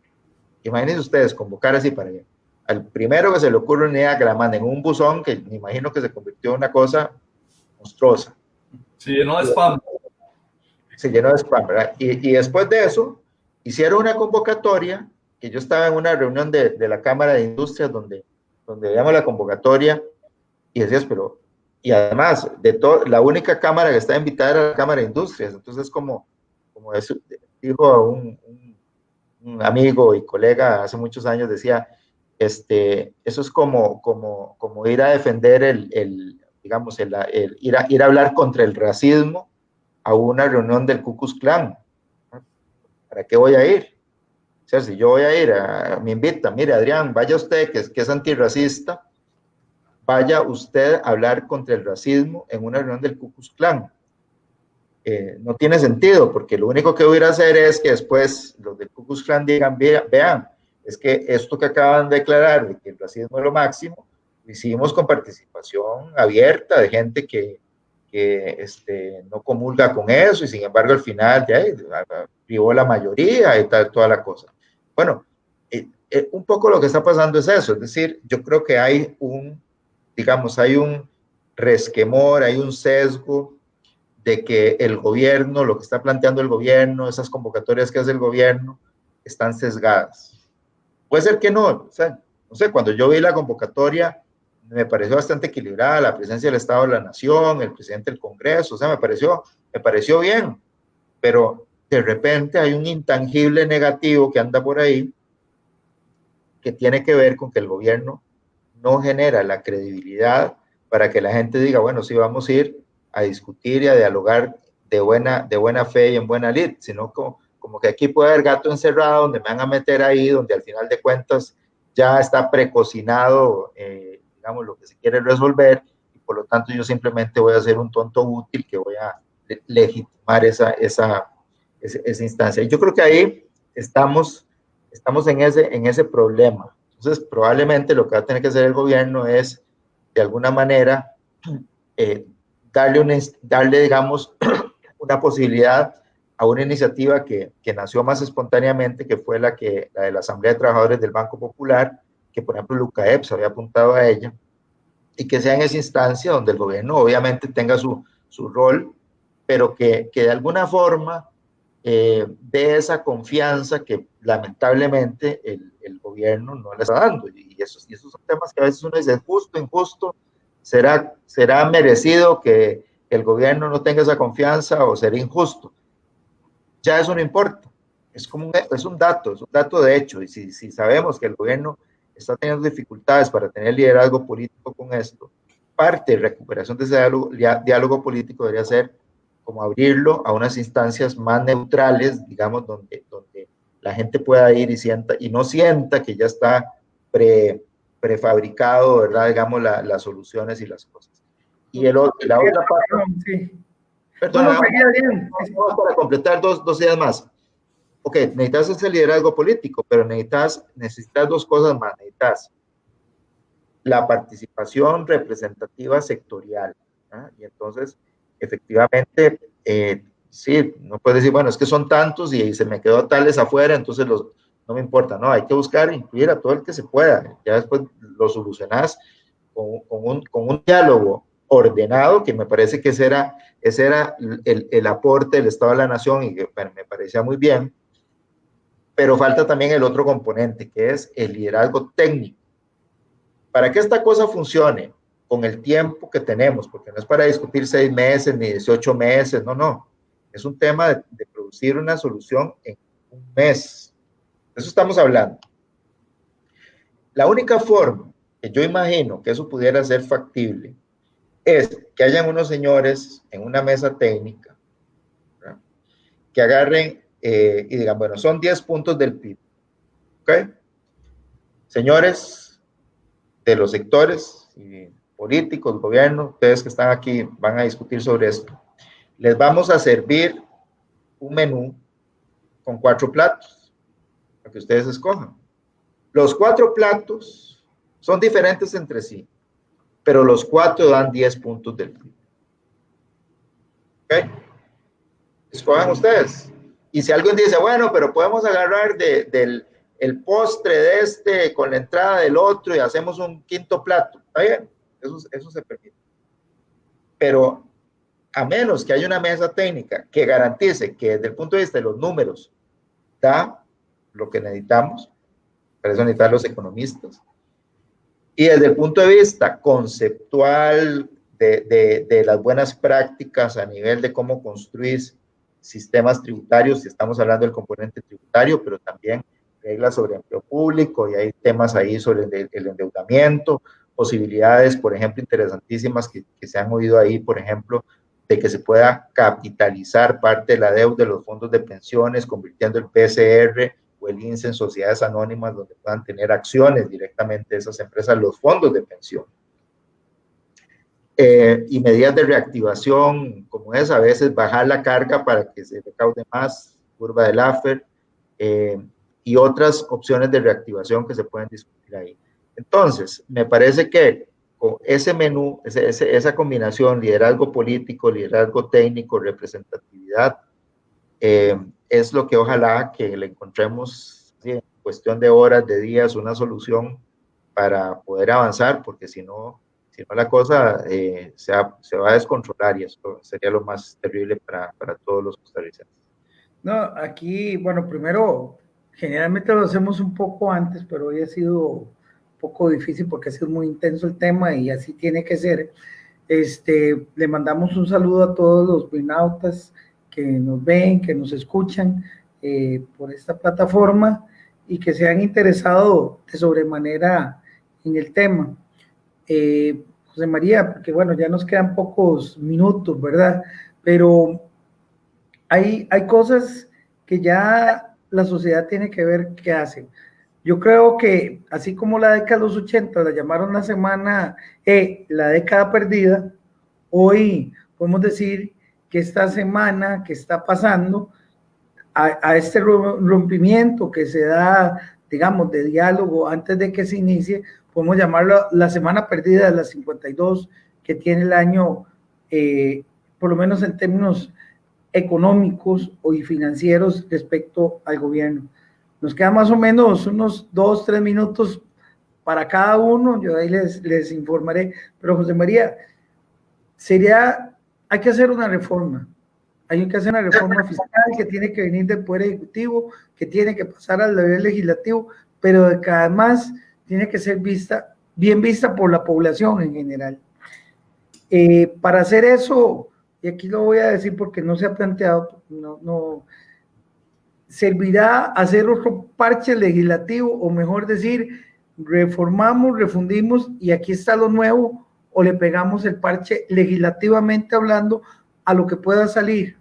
Imagínense ustedes convocar así para allá. Al primero que se le ocurre una idea, que la manden en un buzón, que me imagino que se convirtió en una cosa monstruosa. Sí, no es spam. Se llenó de spam, ¿verdad? Y después de eso, hicieron una convocatoria, que yo estaba en una reunión de la Cámara de Industrias donde veíamos la convocatoria y decías, pero, y además, la única cámara que está invitada era la Cámara de Industrias, entonces como eso, dijo un amigo y colega hace muchos años, decía, eso es como ir a defender digamos, ir a hablar contra el racismo a una reunión del Ku Klux Klan. ¿Para qué voy a ir? O sea, si yo voy a ir, me invita, mire, Adrián, vaya usted, que es antirracista, vaya usted a hablar contra el racismo en una reunión del Ku Klux Klan. No tiene sentido, porque lo único que voy a ir a hacer es que después los del Ku Klux Klan digan, vean, es que esto que acaban de declarar, de que el racismo es lo máximo, lo hicimos con participación abierta de gente que no comulga con eso, y sin embargo al final ya privó la mayoría y tal, toda la cosa. Bueno, un poco lo que está pasando es eso, es decir, yo creo que hay un resquemor, hay un sesgo de que el gobierno, lo que está planteando el gobierno, esas convocatorias que hace el gobierno, están sesgadas. Puede ser que no, o sea, no sé, cuando yo vi la convocatoria, me pareció bastante equilibrada, la presencia del Estado de la Nación, el presidente del Congreso, o sea, me pareció bien, pero de repente hay un intangible negativo que anda por ahí, que tiene que ver con que el gobierno no genera la credibilidad para que la gente diga, bueno, sí, vamos a ir a discutir y a dialogar de buena fe y en buena lid, sino como que aquí puede haber gato encerrado, donde me van a meter ahí, donde al final de cuentas ya está precocinado, digamos, lo que se quiere resolver, y por lo tanto yo simplemente voy a ser un tonto útil que voy a legitimar esa instancia. Y yo creo que ahí estamos en ese problema. Entonces, probablemente lo que va a tener que hacer el gobierno es, de alguna manera, darle, digamos, una posibilidad a una iniciativa que nació más espontáneamente, que fue la de la Asamblea de Trabajadores del Banco Popular, que por ejemplo el UCAEP se había apuntado a ella, y que sea en esa instancia donde el gobierno obviamente tenga su rol, pero que de alguna forma de esa confianza que lamentablemente el gobierno no le está dando. Y esos son temas que a veces uno dice, justo, injusto, será merecido que el gobierno no tenga esa confianza o será injusto. Ya eso no importa. Es un dato de hecho. Y si sabemos que el gobierno está teniendo dificultades para tener liderazgo político con esto, parte de recuperación de ese diálogo político debería ser como abrirlo a unas instancias más neutrales, digamos, donde la gente pueda ir y no sienta que ya está prefabricado, ¿verdad? Digamos, las soluciones y las cosas. Y la otra parte... Sí. Perdón, vamos para completar dos ideas más. Ok, necesitas ese liderazgo político, pero necesitas dos cosas más. Necesitas la participación representativa sectorial, ¿eh? Y entonces, efectivamente, sí, no puedes decir, bueno, es que son tantos y se me quedó tales afuera, entonces no me importa, no, hay que buscar incluir a todo el que se pueda, ya después lo solucionás con un diálogo ordenado, que me parece que ese era el aporte del Estado de la Nación y que me parecía muy bien, pero falta también el otro componente, que es el liderazgo técnico. Para que esta cosa funcione con el tiempo que tenemos, porque no es para discutir 6 meses ni 18 meses, no. Es un tema de producir una solución en un mes. De eso estamos hablando. La única forma que yo imagino que eso pudiera ser factible es que hayan unos señores en una mesa técnica, ¿verdad?, que agarren y digan, bueno, son 10 puntos del PIB. ¿Ok? Señores de los sectores políticos, gobierno, ustedes que están aquí van a discutir sobre esto. Les vamos a servir un menú con 4 platos para que ustedes escojan. Los 4 platos son diferentes entre sí, pero los 4 dan 10 puntos del PIB. ¿Ok? Escojan ustedes. Y si alguien dice, bueno, pero podemos agarrar del postre de este con la entrada del otro y hacemos un quinto plato, está bien, eso se permite. Pero a menos que haya una mesa técnica que garantice que desde el punto de vista de los números da lo que necesitamos, para eso necesitan los economistas, y desde el punto de vista conceptual de las buenas prácticas a nivel de cómo construir sistemas tributarios, si estamos hablando del componente tributario, pero también reglas sobre empleo público, y hay temas ahí sobre el endeudamiento, posibilidades, por ejemplo, interesantísimas que se han oído ahí, por ejemplo, de que se pueda capitalizar parte de la deuda de los fondos de pensiones, convirtiendo el PCR o el INSS en sociedades anónimas donde puedan tener acciones directamente de esas empresas, los fondos de pensión. Y medidas de reactivación como es, a veces bajar la carga para que se recaude más, curva de Laffer, y otras opciones de reactivación que se pueden discutir ahí. Entonces, me parece que con ese menú, esa combinación, liderazgo político, liderazgo técnico, representatividad, es lo que ojalá que le encontremos, ¿sí?, en cuestión de horas, de días, una solución para poder avanzar, porque si no la cosa se va a descontrolar, y esto sería lo más terrible para todos los costarricenses. No, aquí, bueno, primero, generalmente lo hacemos un poco antes, pero hoy ha sido un poco difícil porque ha sido muy intenso el tema y así tiene que ser. Le mandamos un saludo a todos los binautas que nos ven, que nos escuchan por esta plataforma y que se han interesado de sobremanera en el tema. José María, porque bueno, ya nos quedan pocos minutos, ¿verdad? Pero hay cosas que ya la sociedad tiene que ver qué hacen. Yo creo que así como la década de los 80 la llamaron la semana, la década perdida, hoy podemos decir que esta semana que está pasando a este rompimiento que se da, digamos, de diálogo antes de que se inicie, podemos llamarlo la semana perdida de las 52 que tiene el año, por lo menos en términos económicos y financieros respecto al gobierno. Nos queda más o menos unos 2-3 minutos para cada uno, yo ahí les informaré, pero José María, hay que hacer una reforma. Hay que hacer una reforma fiscal que tiene que venir del Poder Ejecutivo, que tiene que pasar al nivel legislativo, pero que además tiene que ser bien vista por la población en general. Para hacer eso, y aquí lo voy a decir porque no se ha planteado, no servirá hacer otro parche legislativo, o mejor decir, reformamos, refundimos y aquí está lo nuevo, o le pegamos el parche legislativamente hablando a lo que pueda salir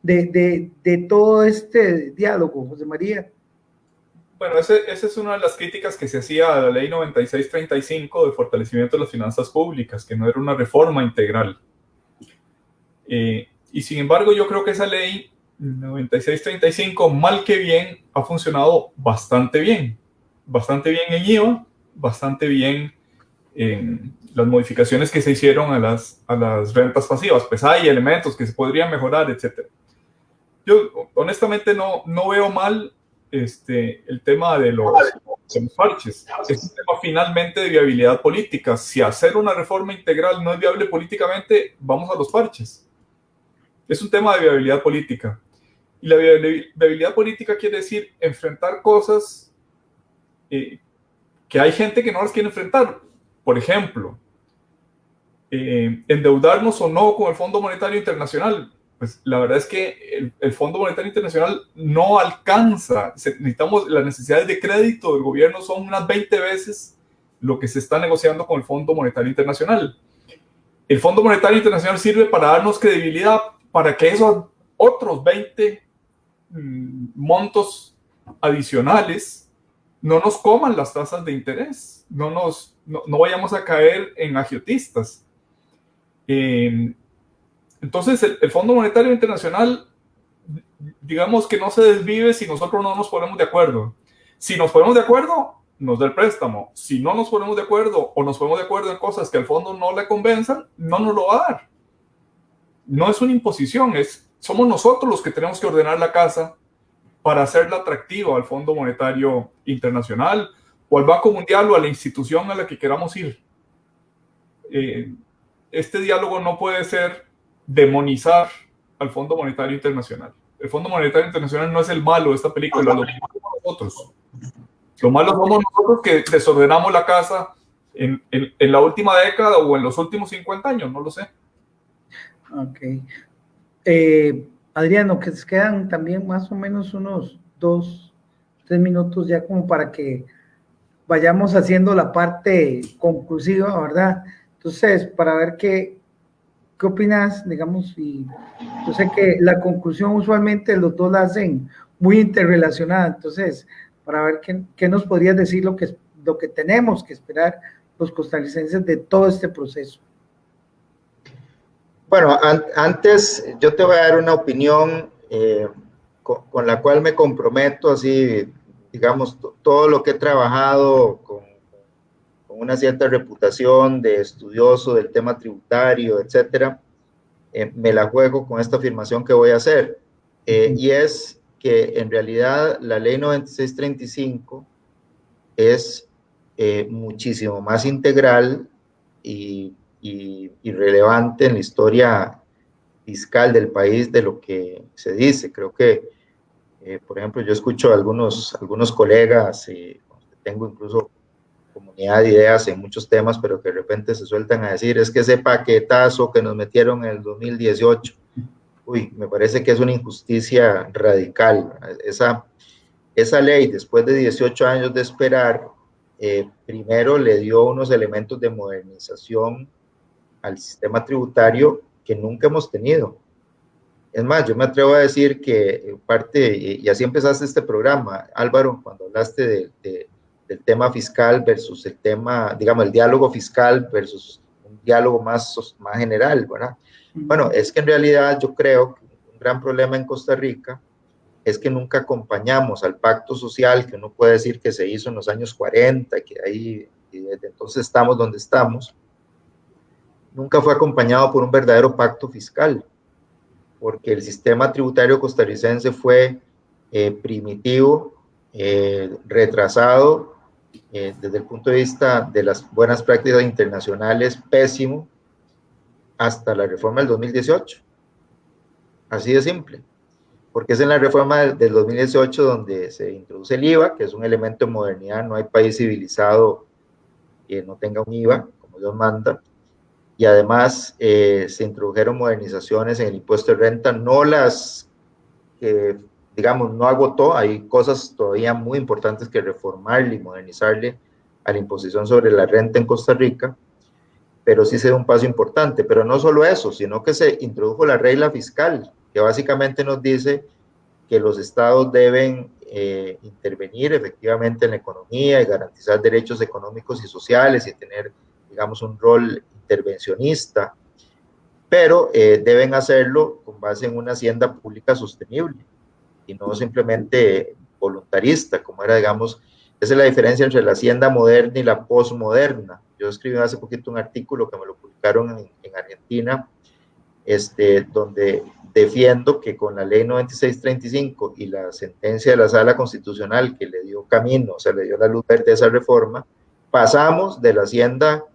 de todo este diálogo, José María. Bueno, esa es una de las críticas que se hacía a la ley 9635 de fortalecimiento de las finanzas públicas, que no era una reforma integral. Y sin embargo, yo creo que esa ley 9635, mal que bien, ha funcionado bastante bien en IVA, bastante bien en las modificaciones que se hicieron a las rentas pasivas. Pues hay elementos que se podrían mejorar, etc. Yo honestamente no veo mal el tema de los parches. Es un tema finalmente de viabilidad política. Si hacer una reforma integral no es viable políticamente, vamos a los parches. Es un tema de viabilidad política. Y la viabilidad política quiere decir enfrentar cosas que hay gente que no las quiere enfrentar. Por ejemplo, endeudarnos o no con el Fondo Monetario Internacional. Pues la verdad es que el Fondo Monetario Internacional no alcanza. Necesitamos, las necesidades de crédito del gobierno son unas 20 veces lo que se está negociando con el Fondo Monetario Internacional. El Fondo Monetario Internacional sirve para darnos credibilidad, para que esos otros 20 montos adicionales no nos coman las tasas de interés, no vayamos a caer en agiotistas. Entonces, el Fondo Monetario Internacional, digamos que no se desvive si nosotros no nos ponemos de acuerdo. Si nos ponemos de acuerdo, nos da el préstamo. Si no nos ponemos de acuerdo o nos ponemos de acuerdo en cosas que al fondo no le convenzan, no nos lo va a dar. No es una imposición, somos nosotros los que tenemos que ordenar la casa para hacerla atractiva al Fondo Monetario Internacional o al Banco Mundial o a la institución a la que queramos ir. Este diálogo no puede ser demonizar al Fondo Monetario Internacional. El Fondo Monetario Internacional no es el malo de esta película, lo malo somos nosotros. Lo malo somos nosotros que desordenamos la casa en la última década o en los últimos 50 años, no lo sé. Ok. Adriano, que se quedan también más o menos unos 2-3 minutos ya como para que vayamos haciendo la parte conclusiva, ¿verdad? Entonces, para ver qué opinas, digamos, y yo sé que la conclusión usualmente los dos la hacen muy interrelacionada, entonces, para ver qué nos podrías decir lo que tenemos que esperar los costarricenses de todo este proceso. Bueno, antes yo te voy a dar una opinión con la cual me comprometo, así, digamos, todo lo que he trabajado con una cierta reputación de estudioso del tema tributario, etcétera, me la juego con esta afirmación que voy a hacer, y es que en realidad la ley 9635 es muchísimo más integral y relevante en la historia fiscal del país de lo que se dice. Creo que, por ejemplo, yo escucho a algunos colegas, tengo incluso comunidad de ideas en muchos temas, pero que de repente se sueltan a decir, es que ese paquetazo que nos metieron en el 2018, me parece que es una injusticia radical. Esa ley, después de 18 años de esperar, primero le dio unos elementos de modernización al sistema tributario que nunca hemos tenido. Es más, yo me atrevo a decir que parte, y así empezaste este programa, Álvaro, cuando hablaste del tema fiscal versus el tema, digamos, el diálogo fiscal versus un diálogo más general, ¿verdad? Bueno, es que en realidad yo creo que un gran problema en Costa Rica es que nunca acompañamos al pacto social, que uno puede decir que se hizo en los años 40, que ahí, y desde entonces estamos donde estamos, nunca fue acompañado por un verdadero pacto fiscal, porque el sistema tributario costarricense fue primitivo, retrasado desde el punto de vista de las buenas prácticas internacionales, pésimo, hasta la reforma del 2018. Así de simple. Porque es en la reforma del 2018 donde se introduce el IVA, que es un elemento de modernidad. No hay país civilizado que no tenga un IVA, como Dios manda. Y además se introdujeron modernizaciones en el impuesto de renta, no las que, digamos, no agotó. Hay cosas todavía muy importantes que reformarle y modernizarle a la imposición sobre la renta en Costa Rica, pero sí se dio un paso importante. Pero no solo eso, sino que se introdujo la regla fiscal, que básicamente nos dice que los estados deben intervenir efectivamente en la economía y garantizar derechos económicos y sociales y tener, digamos, un rol intervencionista, pero deben hacerlo con base en una hacienda pública sostenible y no simplemente voluntarista, como era, digamos, esa es la diferencia entre la hacienda moderna y la posmoderna. Yo escribí hace poquito un artículo que me lo publicaron en Argentina, donde defiendo que con la ley 9635 y la sentencia de la Sala Constitucional que le dio camino, o sea, le dio la luz verde a esa reforma, pasamos de la hacienda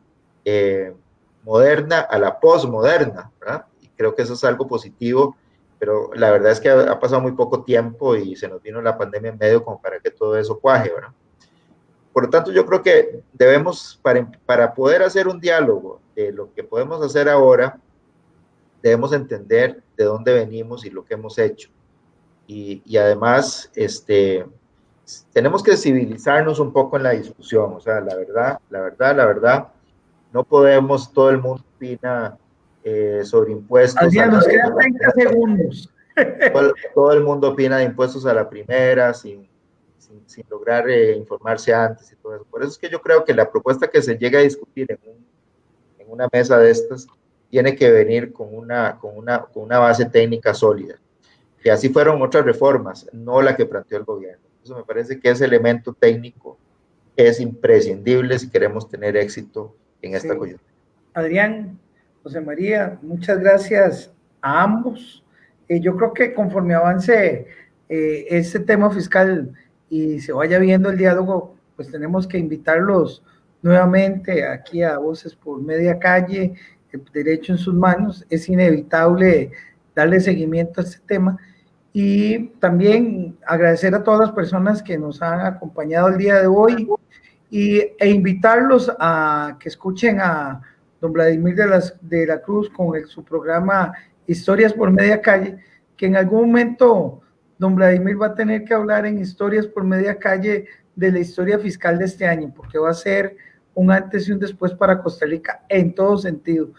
moderna a la posmoderna, ¿verdad? Y creo que eso es algo positivo, pero la verdad es que ha pasado muy poco tiempo y se nos vino la pandemia en medio como para que todo eso cuaje, ¿verdad? Por lo tanto, yo creo que debemos, para poder hacer un diálogo de lo que podemos hacer ahora, debemos entender de dónde venimos y lo que hemos hecho. Y además, tenemos que civilizarnos un poco en la discusión. O sea, la verdad, no podemos, todo el mundo opina sobre impuestos. Adrián, nos quedan 30 segundos. Todo el mundo opina de impuestos a la primera, sin lograr informarse antes y todo eso. Por eso es que yo creo que la propuesta que se llega a discutir en una mesa de estas tiene que venir con una base técnica sólida. Y así fueron otras reformas, no la que planteó el gobierno. Eso me parece que ese elemento técnico es imprescindible si queremos tener éxito en esta coyuntura. Adrián, José María, muchas gracias a ambos. Yo creo que conforme avance este tema fiscal y se vaya viendo el diálogo, pues tenemos que invitarlos nuevamente aquí a Voces por Media Calle, el derecho en sus manos. Es inevitable darle seguimiento a este tema y también agradecer a todas las personas que nos han acompañado el día de hoy e invitarlos a que escuchen a don Vladimir de la Cruz con su programa Historias por Media Calle, que en algún momento don Vladimir va a tener que hablar en Historias por Media Calle de la historia fiscal de este año, porque va a ser un antes y un después para Costa Rica en todo sentido.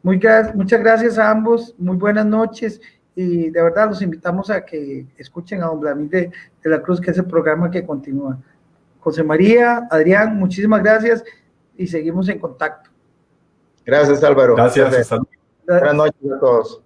Muchas gracias a ambos, muy buenas noches y de verdad los invitamos a que escuchen a don Vladimir de la Cruz, que es el programa que continúa. José María, Adrián, muchísimas gracias y seguimos en contacto. Gracias, Álvaro. Gracias. Buenas noches a todos.